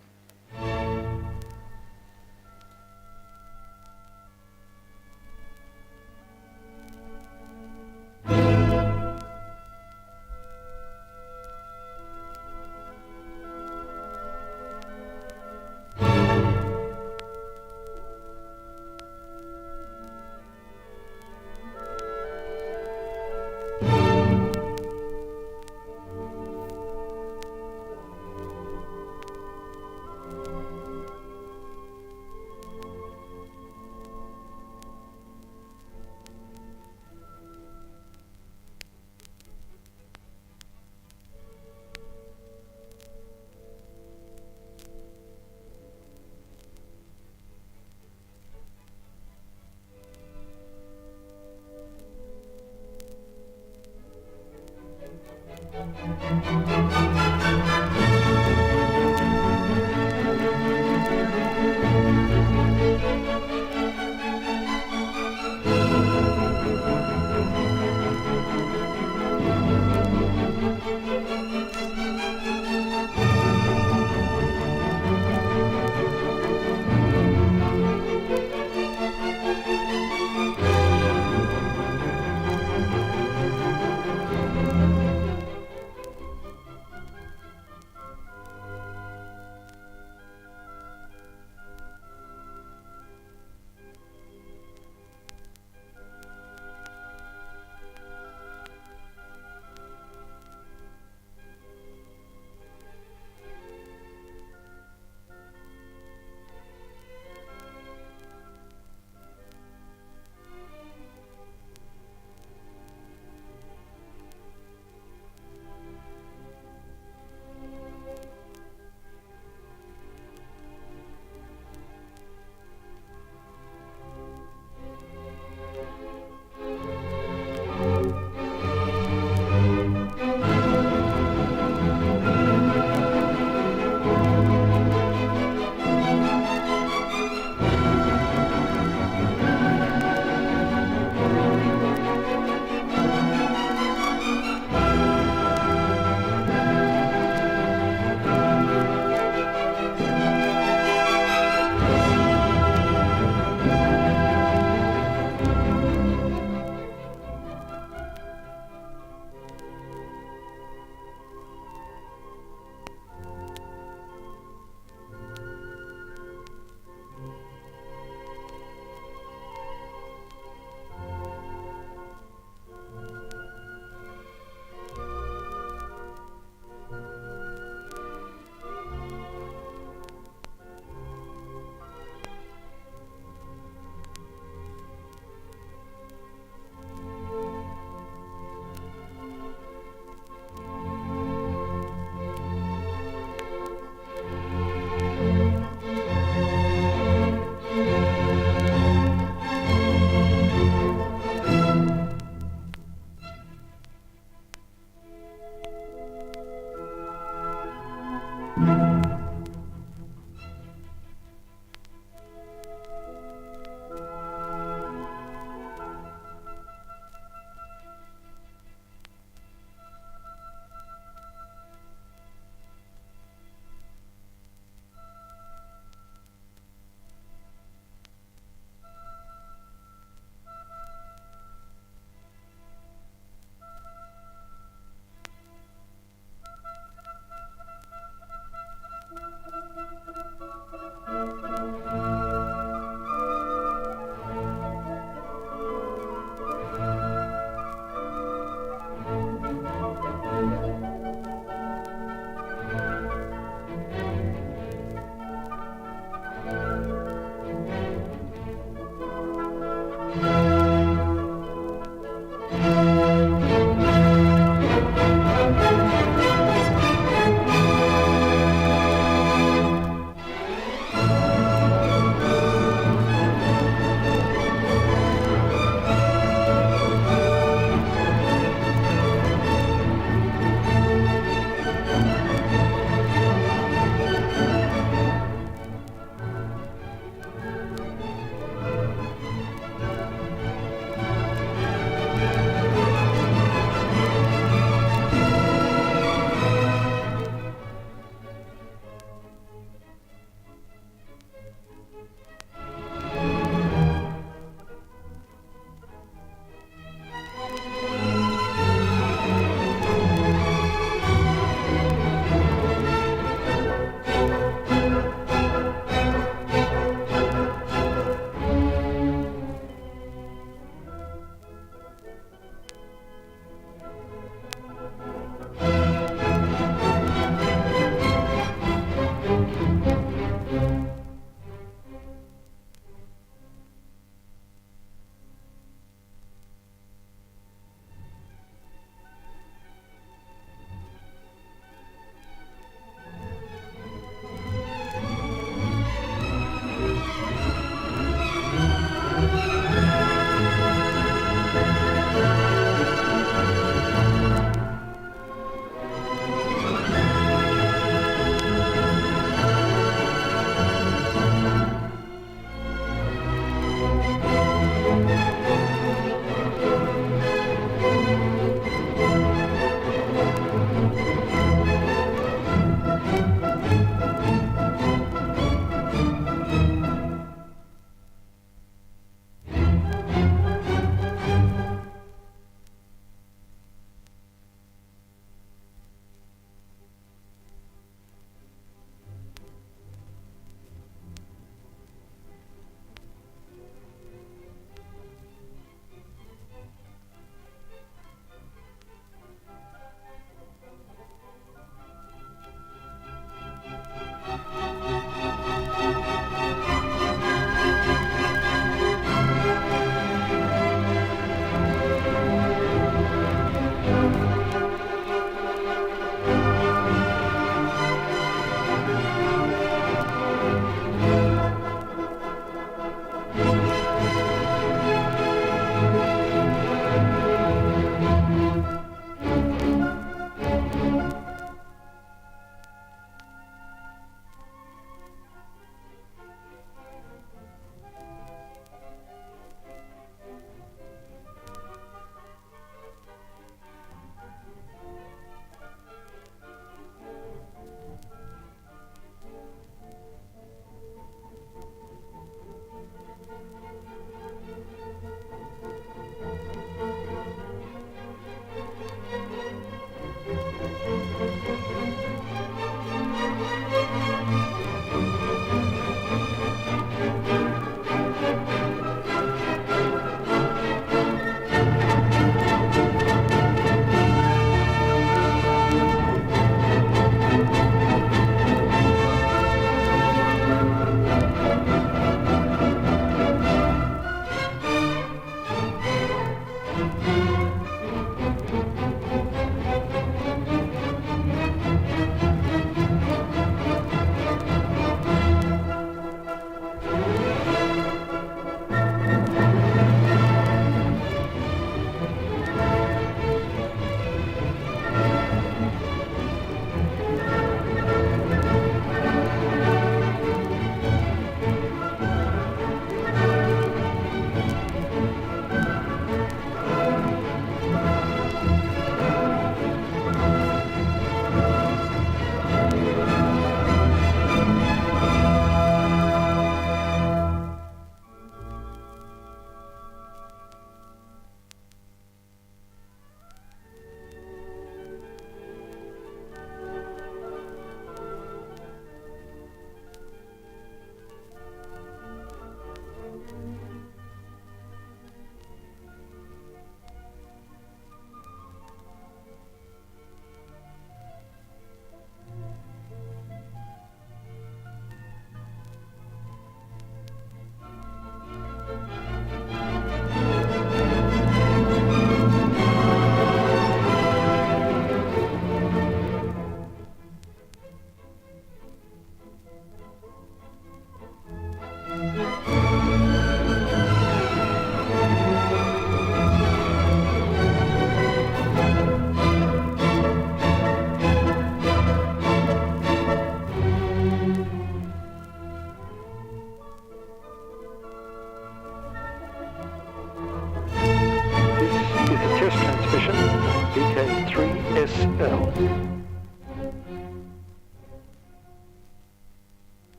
vk3sl.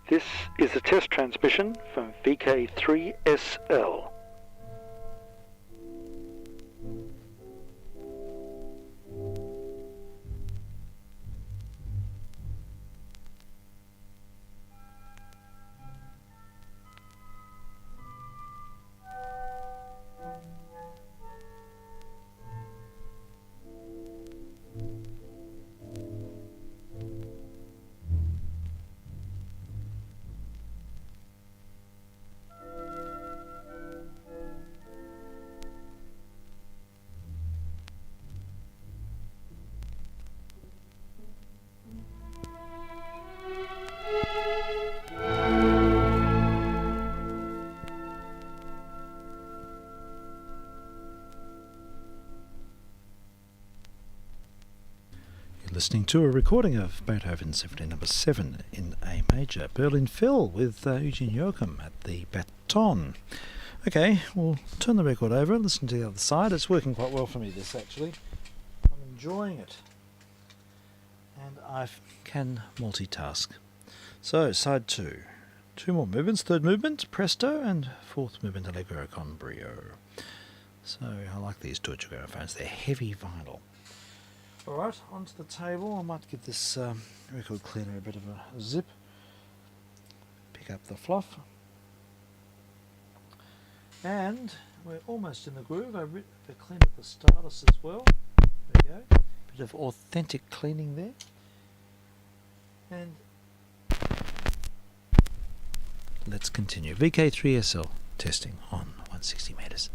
This is a test transmission from vk3sl. Listening to a recording of Beethoven Symphony No. 7 in A major, Berlin Phil with Eugene Joachim at the baton. Okay, we'll turn the record over and listen to the other side. It's working quite well for me, this actually. I'm enjoying it. And I can multitask. So, side 2. 2 more movements. Third movement, presto, and fourth movement, allegro con brio. So I like these torture gramophones. They're heavy vinyl. Alright, onto the table. I might give this record cleaner a bit of a zip. Pick up the fluff. And we're almost in the groove. I cleaned up the stylus as well. There we go. Bit of authentic cleaning there. And let's continue. vk3sl testing on 160 metres.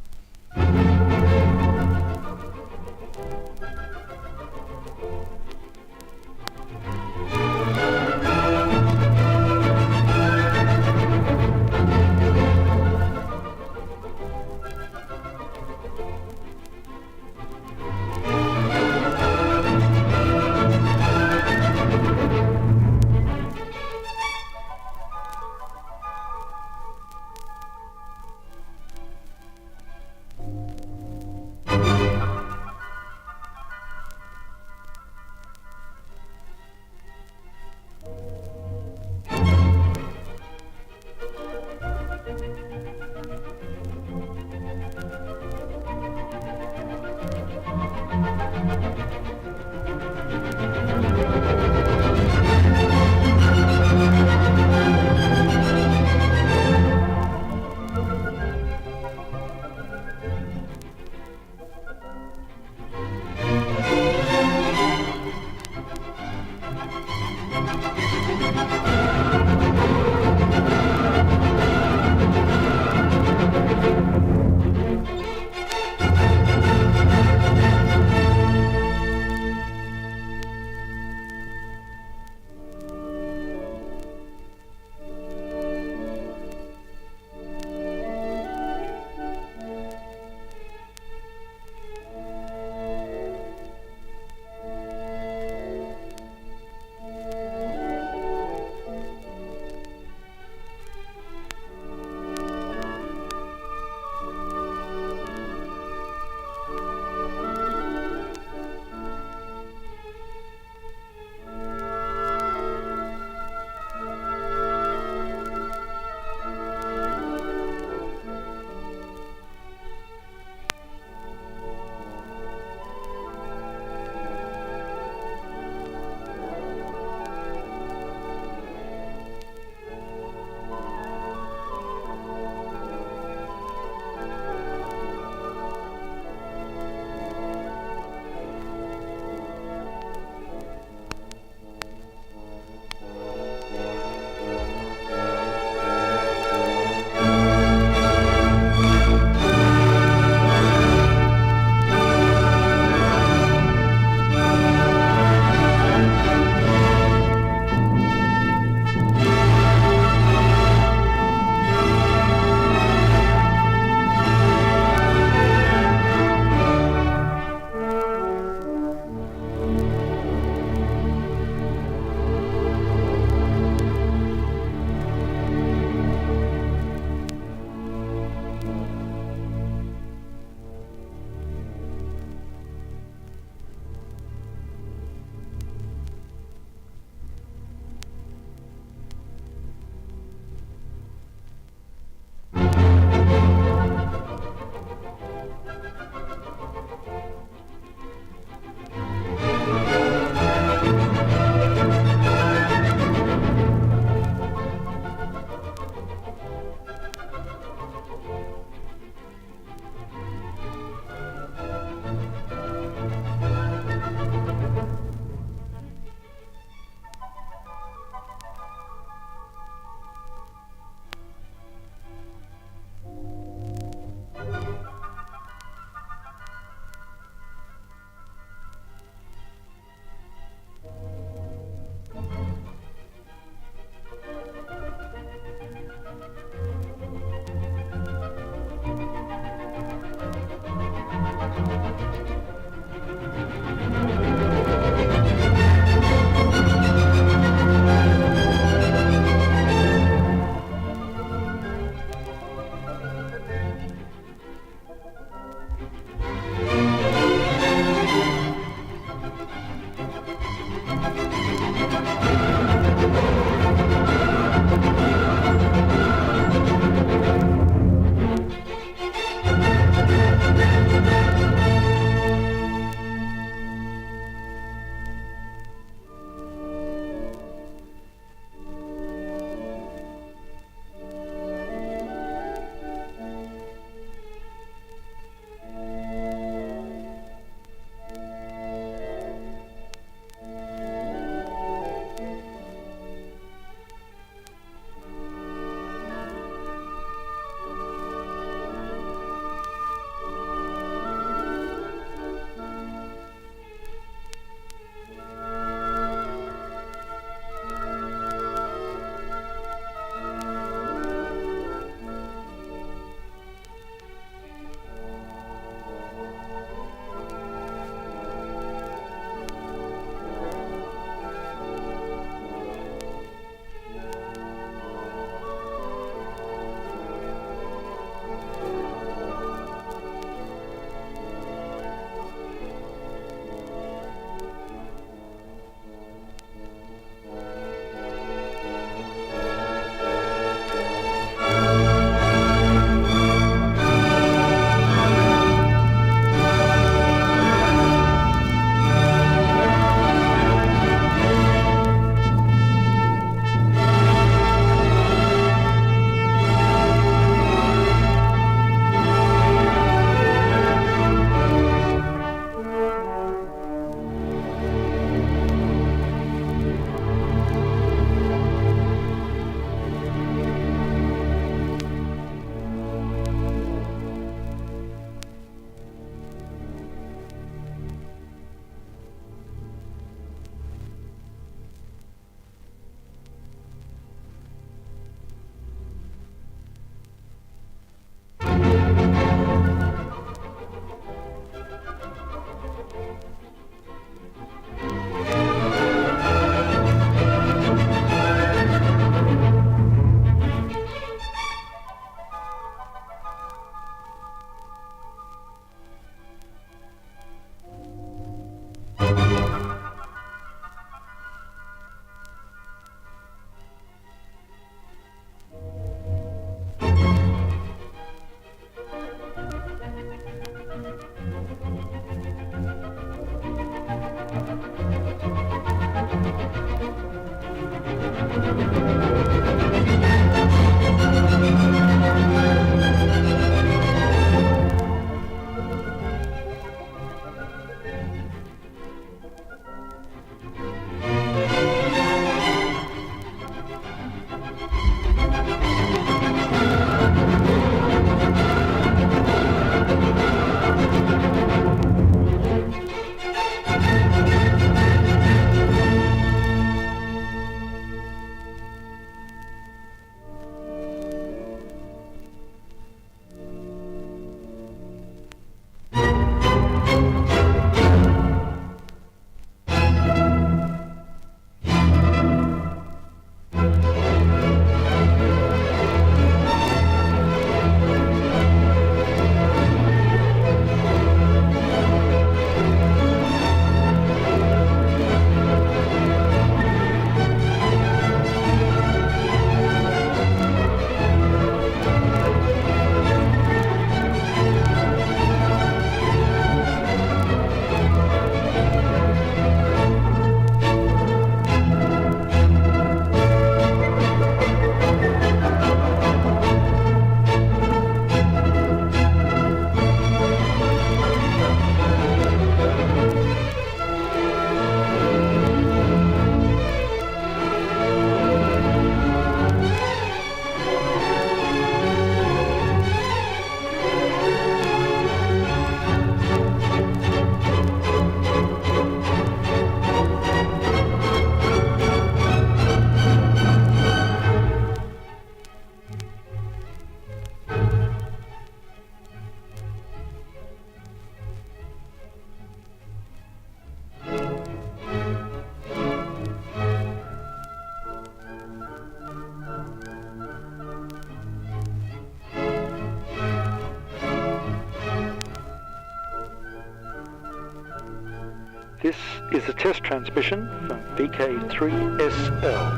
This is a test transmission from vk3sl.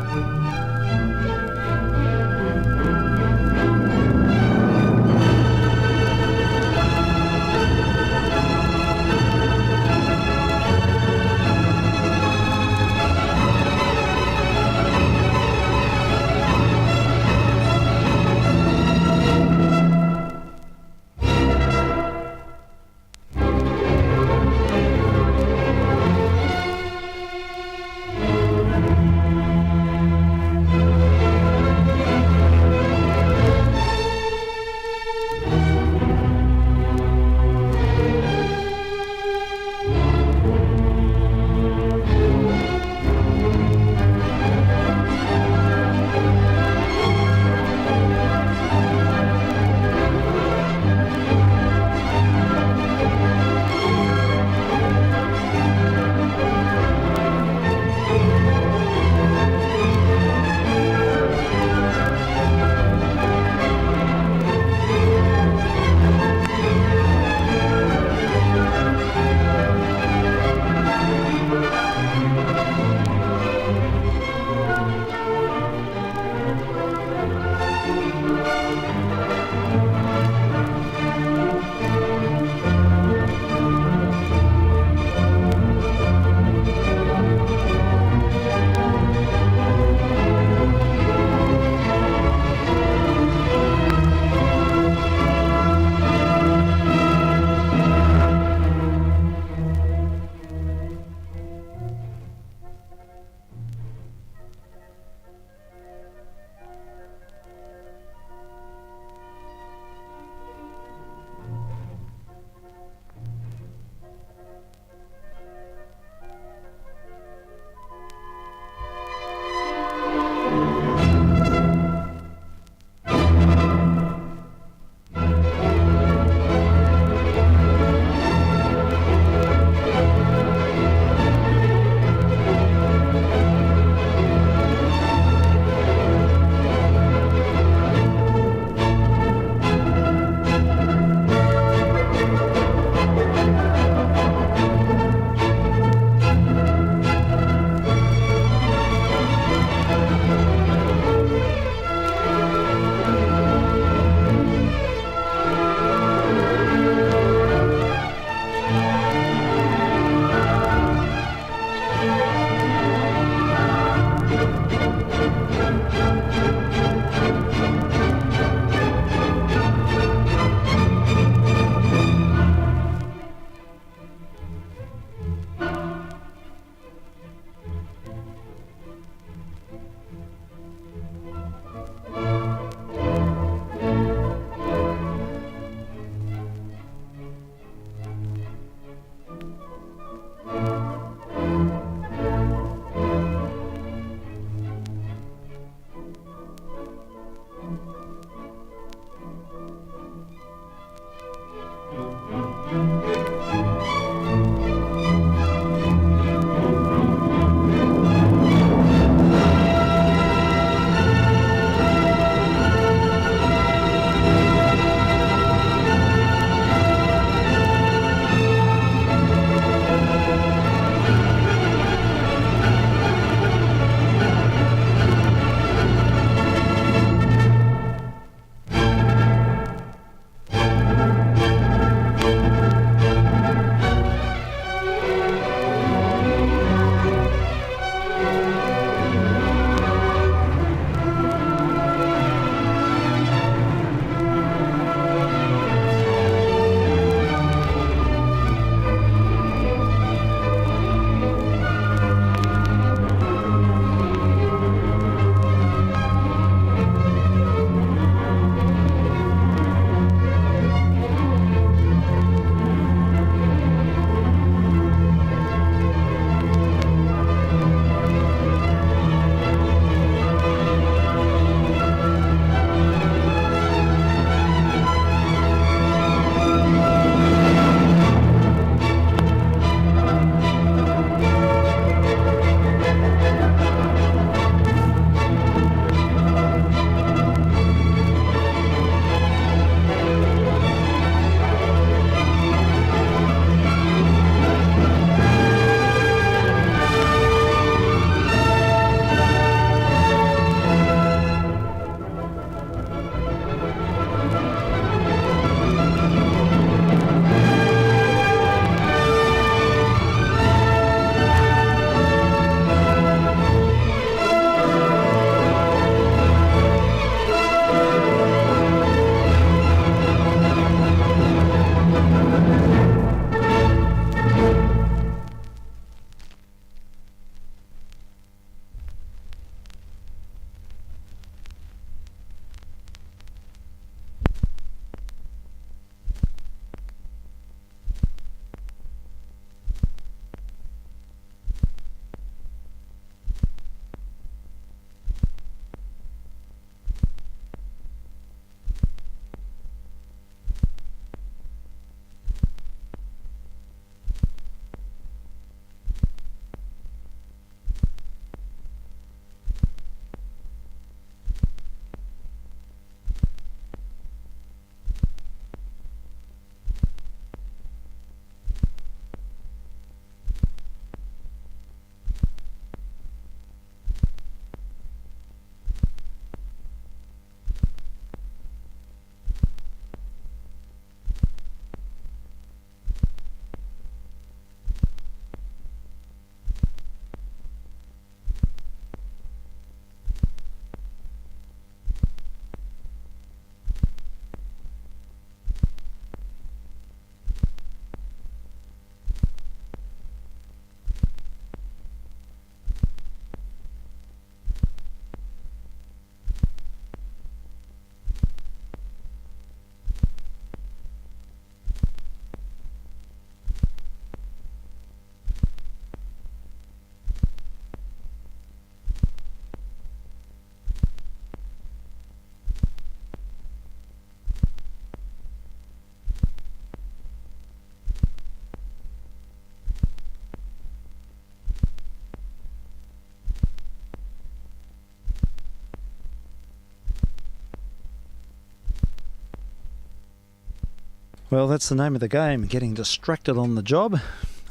Well, that's the name of the game, getting distracted on the job.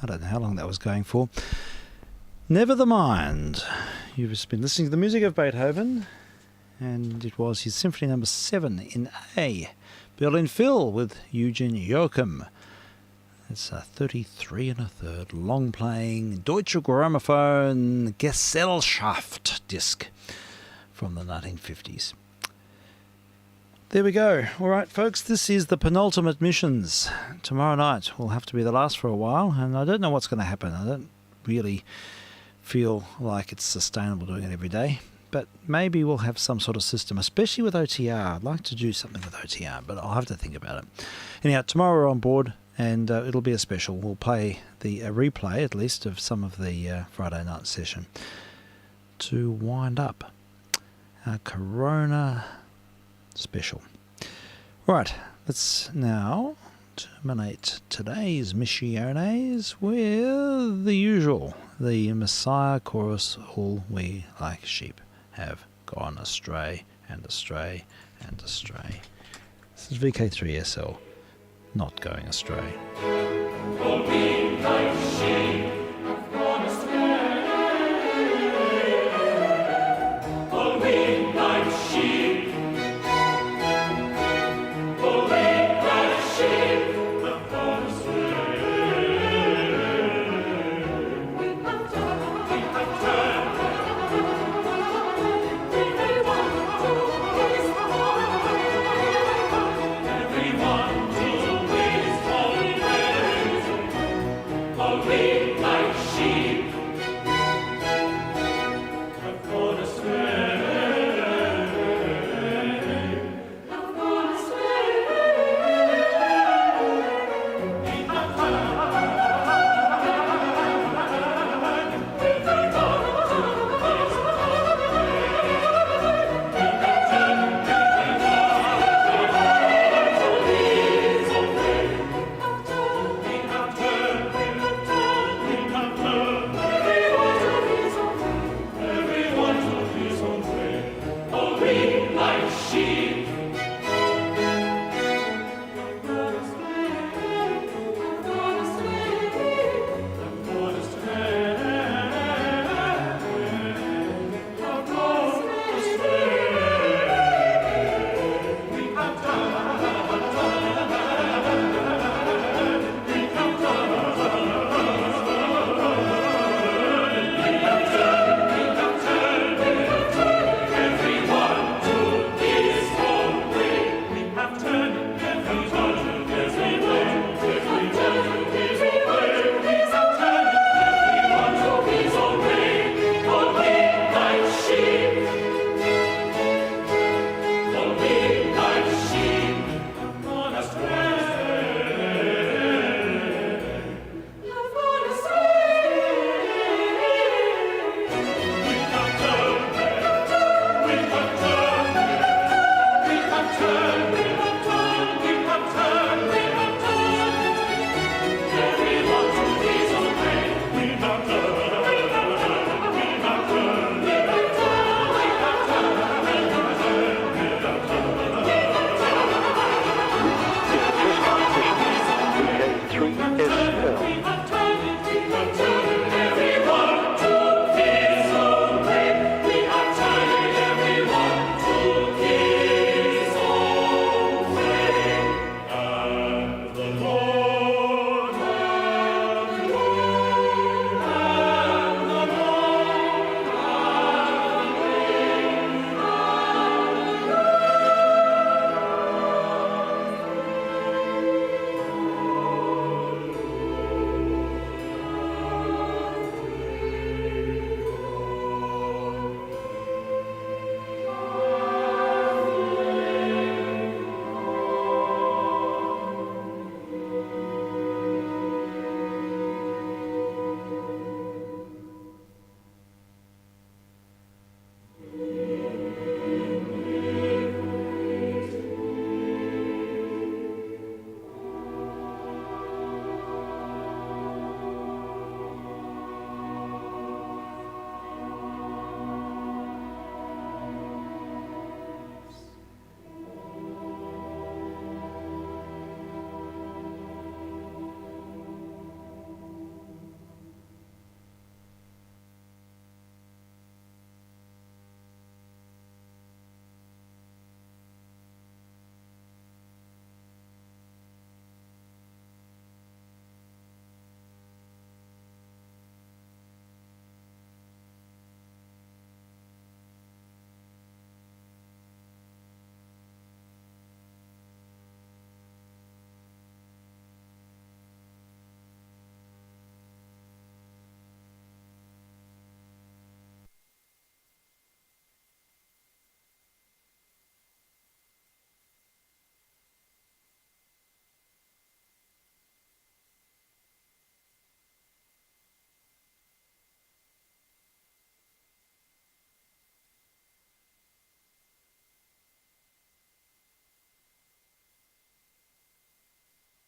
I don't know how long that was going for. Never the mind. You've just been listening to the music of Beethoven, and it was his Symphony No. 7 in A. Berlin Phil with Eugen Joachim. It's a 33 1/3 long-playing Deutsche Grammophon Gesellschaft disc from the 1950s. There we go. All right, folks, this is the penultimate missions. Tomorrow night will have to be the last for a while, and I don't know what's going to happen. I don't really feel like it's sustainable doing it every day, but maybe we'll have some sort of system, especially with OTR. I'd like to do something with OTR, but I'll have to think about it. Anyhow, tomorrow we're on board, and it'll be a special. We'll play a replay, at least, of some of the Friday night session to wind up our Corona special. Right, let's now terminate today's Missiones with the usual, the Messiah chorus, all we like sheep have gone astray and astray and astray. This is vk3sl, not going astray. All we like sheep